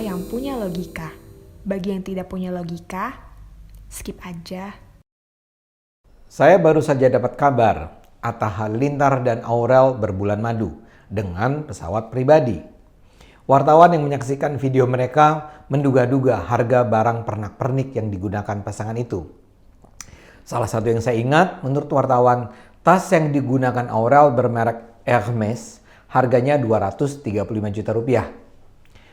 cerita yang punya logika. Bagi yang tidak punya logika, skip aja. Saya baru saja dapat kabar, Atta Halilintar dan Aurel berbulan madu dengan pesawat pribadi. Wartawan yang menyaksikan video mereka menduga-duga harga barang pernak-pernik yang digunakan pasangan itu. Salah satu yang saya ingat, menurut wartawan, tas yang digunakan Aurel bermerek Hermes harganya 235 juta rupiah.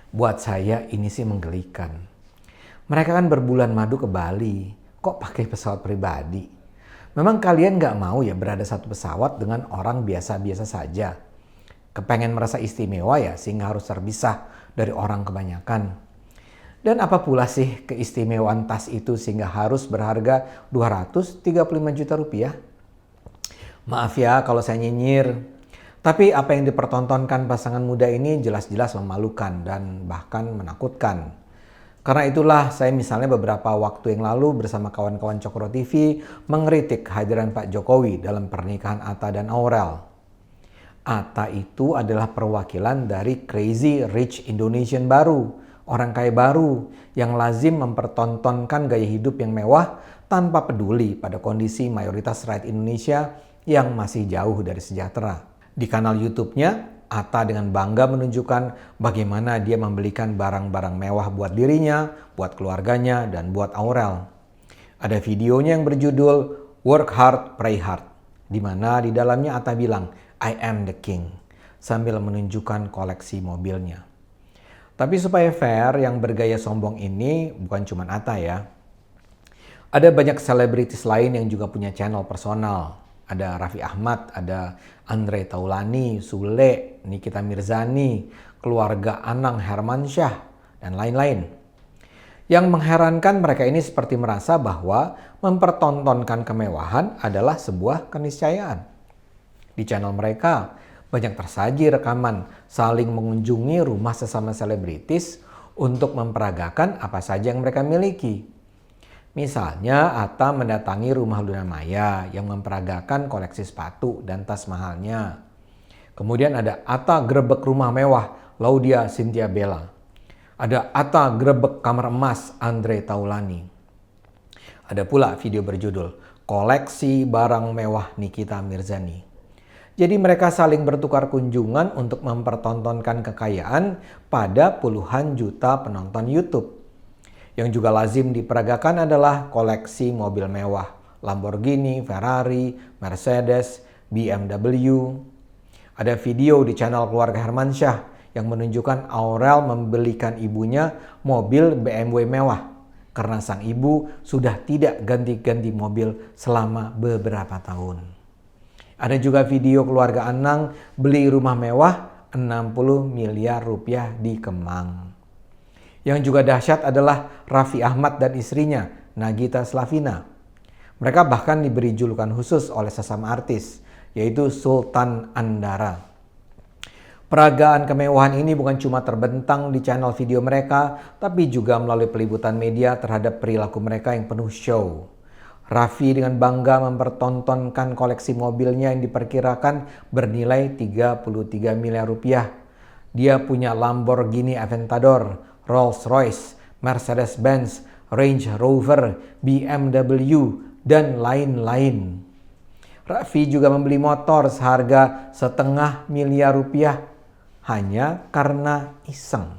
Buat saya ini sih menggelikan. Mereka kan berbulan madu ke Bali, kok pakai pesawat pribadi? Memang kalian gak mau ya berada satu pesawat dengan orang biasa-biasa saja? Kepengen merasa istimewa ya sehingga harus terpisah dari orang kebanyakan. Dan apa pula sih keistimewaan tas itu sehingga harus berharga 235 juta rupiah? Maaf ya kalau saya nyinyir. Tapi apa yang dipertontonkan pasangan muda ini jelas-jelas memalukan dan bahkan menakutkan. Karena itulah saya misalnya beberapa waktu yang lalu bersama kawan-kawan Cokro TV mengkritik kehadiran Pak Jokowi dalam pernikahan Atta dan Aurel. Atta itu adalah perwakilan dari Crazy Rich Indonesian baru, orang kaya baru yang lazim mempertontonkan gaya hidup yang mewah tanpa peduli pada kondisi mayoritas rakyat Indonesia yang masih jauh dari sejahtera. Di kanal YouTube-nya, Atta dengan bangga menunjukkan bagaimana dia membelikan barang-barang mewah buat dirinya, buat keluarganya, dan buat Aurel. Ada videonya yang berjudul Work Hard, Pray Hard, di mana di dalamnya Atta bilang, I am the king, sambil menunjukkan koleksi mobilnya. Tapi supaya fair, yang bergaya sombong ini bukan cuma Atta ya. Ada banyak selebritis lain yang juga punya channel personal. Ada Raffi Ahmad, ada Andre Taulany, Sule, Nikita Mirzani, keluarga Anang Hermansyah, dan lain-lain. Yang mengherankan mereka ini seperti merasa bahwa mempertontonkan kemewahan adalah sebuah keniscayaan. Di channel mereka banyak tersaji rekaman saling mengunjungi rumah sesama selebritis untuk memperagakan apa saja yang mereka miliki. Misalnya Atta mendatangi rumah Luna Maya yang memperagakan koleksi sepatu dan tas mahalnya. Kemudian ada Atta grebek rumah mewah Laudia Cynthia Bella. Ada Atta grebek kamar emas Andre Taulany. Ada pula video berjudul Koleksi Barang Mewah Nikita Mirzani. Jadi mereka saling bertukar kunjungan untuk mempertontonkan kekayaan pada puluhan juta penonton YouTube. Yang juga lazim diperagakan adalah koleksi mobil mewah, Lamborghini, Ferrari, Mercedes, BMW. Ada video di channel keluarga Hermansyah yang menunjukkan Aurel membelikan ibunya mobil BMW mewah karena sang ibu sudah tidak ganti-ganti mobil selama beberapa tahun. Ada juga video keluarga Anang beli rumah mewah 60 miliar rupiah di Kemang. Yang juga dahsyat adalah Raffi Ahmad dan istrinya, Nagita Slavina. Mereka bahkan diberi julukan khusus oleh sesama artis, yaitu Sultan Andara. Peragaan kemewahan ini bukan cuma terbentang di channel video mereka, tapi juga melalui peliputan media terhadap perilaku mereka yang penuh show. Raffi dengan bangga mempertontonkan koleksi mobilnya yang diperkirakan bernilai 33 miliar rupiah. Dia punya Lamborghini Aventador, Rolls-Royce, Mercedes-Benz, Range Rover, BMW, dan lain-lain. Raffi juga membeli motor seharga 0,5 miliar rupiah hanya karena iseng.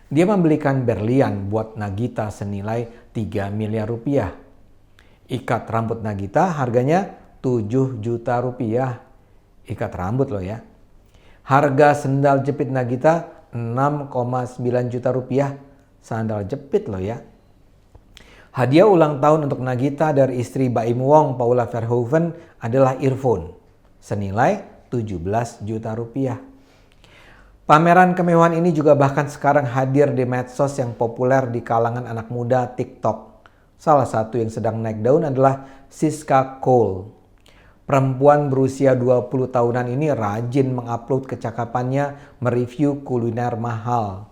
Dia membelikan berlian buat Nagita senilai 3 miliar rupiah. Ikat rambut Nagita harganya 7 juta rupiah. Ikat rambut loh ya. Harga sendal jepit Nagita 6,9 juta rupiah. Sandal jepit loh ya. Hadiah ulang tahun untuk Nagita dari istri Baim Wong, Paula Verhoeven adalah earphone senilai 17 juta rupiah. Pameran kemewahan ini juga bahkan sekarang hadir di medsos yang populer di kalangan anak muda TikTok. Salah satu yang sedang naik daun adalah Siska Cole. Perempuan berusia 20 tahunan ini rajin mengupload kecakapannya mereview kuliner mahal.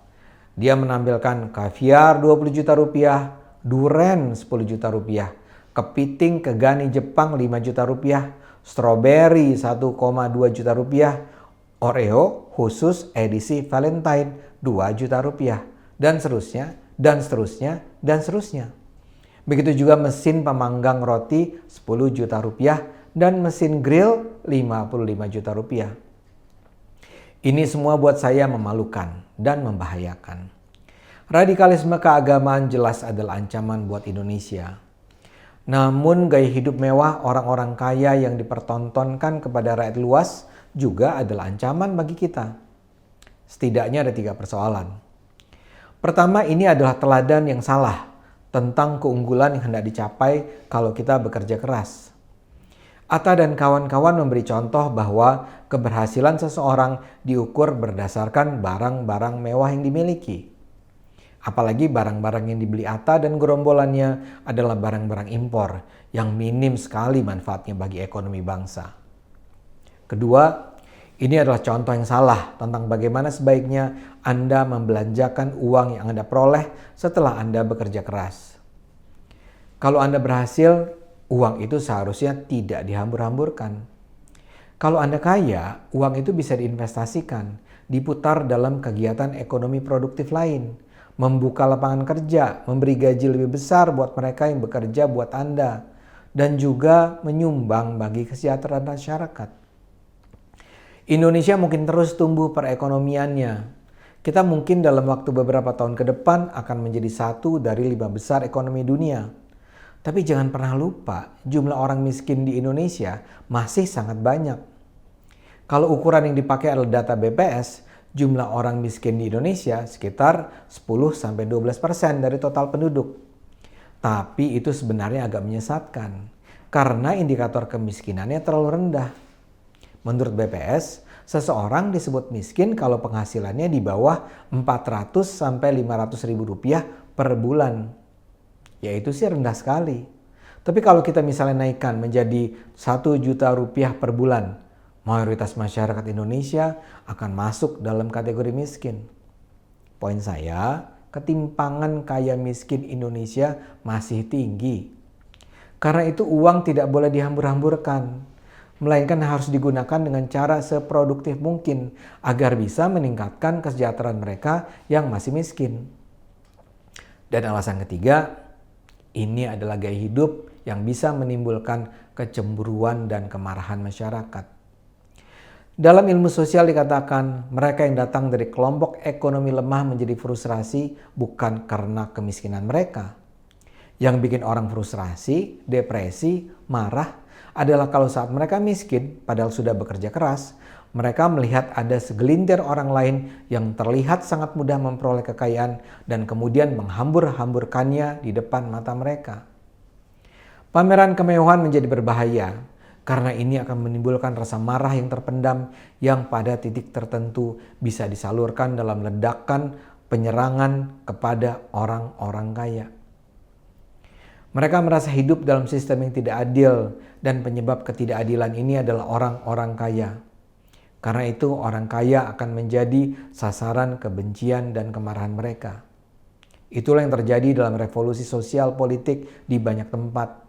Dia menampilkan kaviar 20 juta rupiah, duren 10 juta rupiah, kepiting kegani Jepang 5 juta rupiah, stroberi 1,2 juta rupiah, Oreo khusus edisi Valentine 2 juta rupiah, dan seterusnya, dan seterusnya, dan seterusnya. Begitu juga mesin pemanggang roti 10 juta rupiah dan mesin grill 55 juta rupiah. Ini semua buat saya memalukan dan membahayakan. Radikalisme keagamaan jelas adalah ancaman buat Indonesia. Namun gaya hidup mewah orang-orang kaya yang dipertontonkan kepada rakyat luas juga adalah ancaman bagi kita. Setidaknya ada 3 persoalan. Pertama, ini adalah teladan yang salah tentang keunggulan yang hendak dicapai kalau kita bekerja keras. Atta dan kawan-kawan memberi contoh bahwa keberhasilan seseorang diukur berdasarkan barang-barang mewah yang dimiliki. Apalagi barang-barang yang dibeli Atta dan gerombolannya adalah barang-barang impor yang minim sekali manfaatnya bagi ekonomi bangsa. Kedua, ini adalah contoh yang salah tentang bagaimana sebaiknya Anda membelanjakan uang yang Anda peroleh setelah Anda bekerja keras. Kalau Anda berhasil, uang itu seharusnya tidak dihambur-hamburkan. Kalau Anda kaya, uang itu bisa diinvestasikan, diputar dalam kegiatan ekonomi produktif lain, membuka lapangan kerja, memberi gaji lebih besar buat mereka yang bekerja buat Anda, dan juga menyumbang bagi kesejahteraan masyarakat. Indonesia mungkin terus tumbuh perekonomiannya. Kita mungkin dalam waktu beberapa tahun ke depan akan menjadi 1 dari 5 besar ekonomi dunia. Tapi jangan pernah lupa, jumlah orang miskin di Indonesia masih sangat banyak. Kalau ukuran yang dipakai adalah data BPS, jumlah orang miskin di Indonesia sekitar 10-12% dari total penduduk. Tapi itu sebenarnya agak menyesatkan, karena indikator kemiskinannya terlalu rendah. Menurut BPS, seseorang disebut miskin kalau penghasilannya di bawah 400-500 ribu rupiah per bulan. Ya itu sih rendah sekali. Tapi kalau kita misalnya naikkan menjadi 1 juta rupiah per bulan, mayoritas masyarakat Indonesia akan masuk dalam kategori miskin. Poin saya, ketimpangan kaya miskin Indonesia masih tinggi. Karena itu uang tidak boleh dihambur-hamburkan, melainkan harus digunakan dengan cara seproduktif mungkin agar bisa meningkatkan kesejahteraan mereka yang masih miskin. Dan alasan ketiga, ini adalah gaya hidup yang bisa menimbulkan kecemburuan dan kemarahan masyarakat. Dalam ilmu sosial dikatakan, mereka yang datang dari kelompok ekonomi lemah menjadi frustrasi bukan karena kemiskinan mereka. Yang bikin orang frustrasi, depresi, marah adalah kalau saat mereka miskin, padahal sudah bekerja keras, mereka melihat ada segelintir orang lain yang terlihat sangat mudah memperoleh kekayaan dan kemudian menghambur-hamburkannya di depan mata mereka. Pameran kemewahan menjadi berbahaya karena ini akan menimbulkan rasa marah yang terpendam yang pada titik tertentu bisa disalurkan dalam ledakan penyerangan kepada orang-orang kaya. Mereka merasa hidup dalam sistem yang tidak adil dan penyebab ketidakadilan ini adalah orang-orang kaya. Karena itu orang kaya akan menjadi sasaran kebencian dan kemarahan mereka. Itulah yang terjadi dalam revolusi sosial politik di banyak tempat.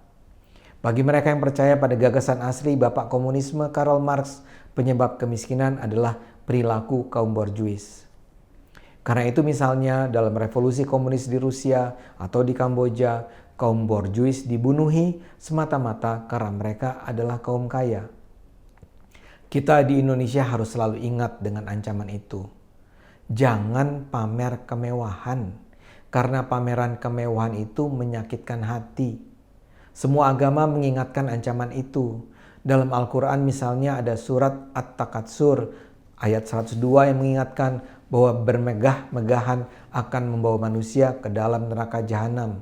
Bagi mereka yang percaya pada gagasan asli Bapak Komunisme Karl Marx, penyebab kemiskinan adalah perilaku kaum borjuis. Karena itu misalnya dalam revolusi komunis di Rusia atau di Kamboja, kaum borjuis dibunuhi semata-mata karena mereka adalah kaum kaya. Kita di Indonesia harus selalu ingat dengan ancaman itu. Jangan pamer kemewahan, karena pameran kemewahan itu menyakitkan hati. Semua agama mengingatkan ancaman itu. Dalam Al-Quran misalnya ada surat At-Takatsur ayat 102 yang mengingatkan bahwa bermegah-megahan akan membawa manusia ke dalam neraka jahanam.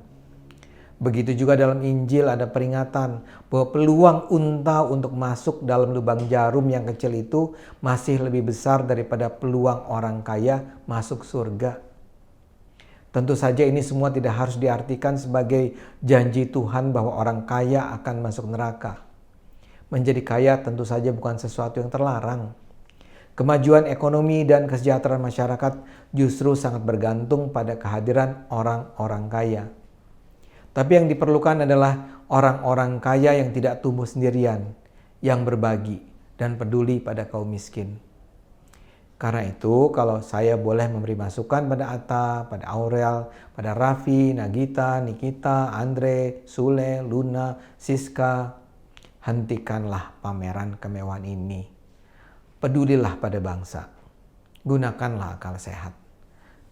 Begitu juga dalam Injil ada peringatan bahwa peluang unta untuk masuk dalam lubang jarum yang kecil itu masih lebih besar daripada peluang orang kaya masuk surga. Tentu saja ini semua tidak harus diartikan sebagai janji Tuhan bahwa orang kaya akan masuk neraka. Menjadi kaya tentu saja bukan sesuatu yang terlarang. Kemajuan ekonomi dan kesejahteraan masyarakat justru sangat bergantung pada kehadiran orang-orang kaya. Tapi yang diperlukan adalah orang-orang kaya yang tidak tumbuh sendirian, yang berbagi dan peduli pada kaum miskin. Karena itu, kalau saya boleh memberi masukan pada Atta, pada Aurel, pada Raffi, Nagita, Nikita, Andre, Sule, Luna, Siska, hentikanlah pameran kemewahan ini. Pedulilah pada bangsa. Gunakanlah akal sehat.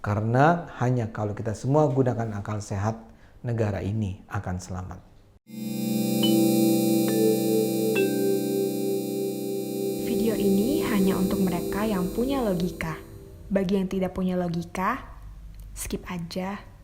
Karena hanya kalau kita semua gunakan akal sehat, negara ini akan selamat. Video ini hanya untuk mereka yang punya logika. Bagi yang tidak punya logika, skip aja.